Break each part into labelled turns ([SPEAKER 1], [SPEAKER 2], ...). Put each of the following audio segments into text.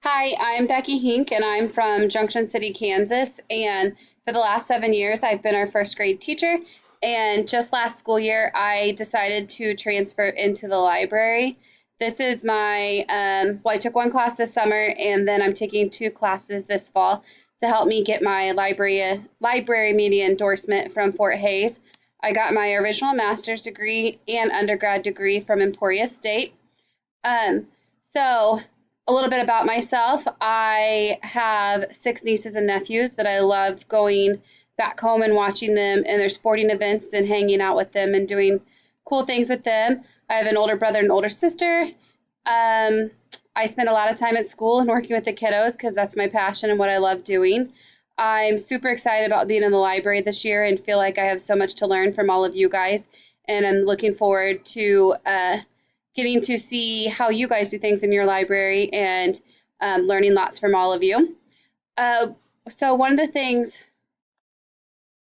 [SPEAKER 1] Hi, I'm Becky Hink, and I'm from Junction City, Kansas. And for the last 7 years, I've been our first grade teacher. And just last school year, I decided to transfer into the library. This is I took one class this summer, and then I'm taking two classes this fall to help me get my library media endorsement from Fort Hays. I got my original master's degree and undergrad degree from Emporia State. Um, so, a little bit about myself. I have six nieces and nephews that I love going back home and watching them in their sporting events and hanging out with them and doing cool things with them. I have an older brother and older sister. Um, I spend a lot of time at school and working with the kiddos because that's my passion and what I love doing. I'm super excited about being in the library this year and feel like I have so much to learn from all of you guys. And I'm looking forward to getting to see how you guys do things in your library and learning lots from all of you. Uh, so one of the things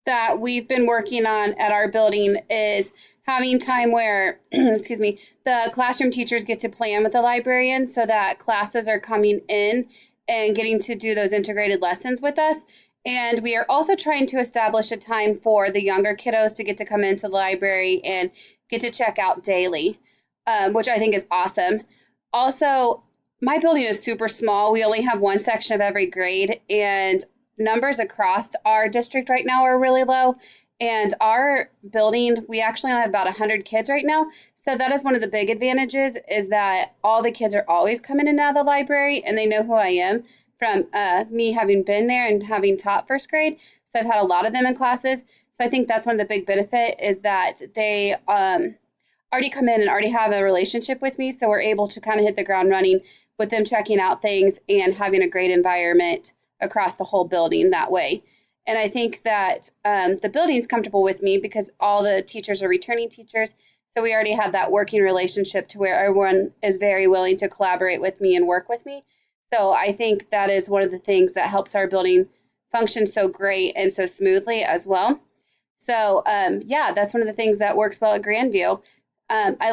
[SPEAKER 1] that we've been working on at our building is having time where, excuse me, the classroom teachers get to plan with the librarian so that classes are coming in and getting to do those integrated lessons with us. And we are also trying to establish a time for the younger kiddos to get to come into the library and get to check out daily, which I think is awesome. Also, my building is super small. We only have one section of every grade, and numbers across our district right now are really low. And our building, we actually only have about 100 kids right now. So that is one of the big advantages is that all the kids are always coming in and out of the library and they know who I am from me having been there and having taught first grade. So I've had a lot of them in classes. So I think that's one of the big benefit is that they already come in and already have a relationship with me. So we're able to kind of hit the ground running with them checking out things and having a great environment across the whole building that way. And I think that the building's comfortable with me because all the teachers are returning teachers. So we already have that working relationship to where everyone is very willing to collaborate with me and work with me. So I think that is one of the things that helps our building function so great and so smoothly as well. So yeah, that's one of the things that works well at Grandview. I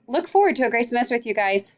[SPEAKER 1] look forward to a great semester with you guys.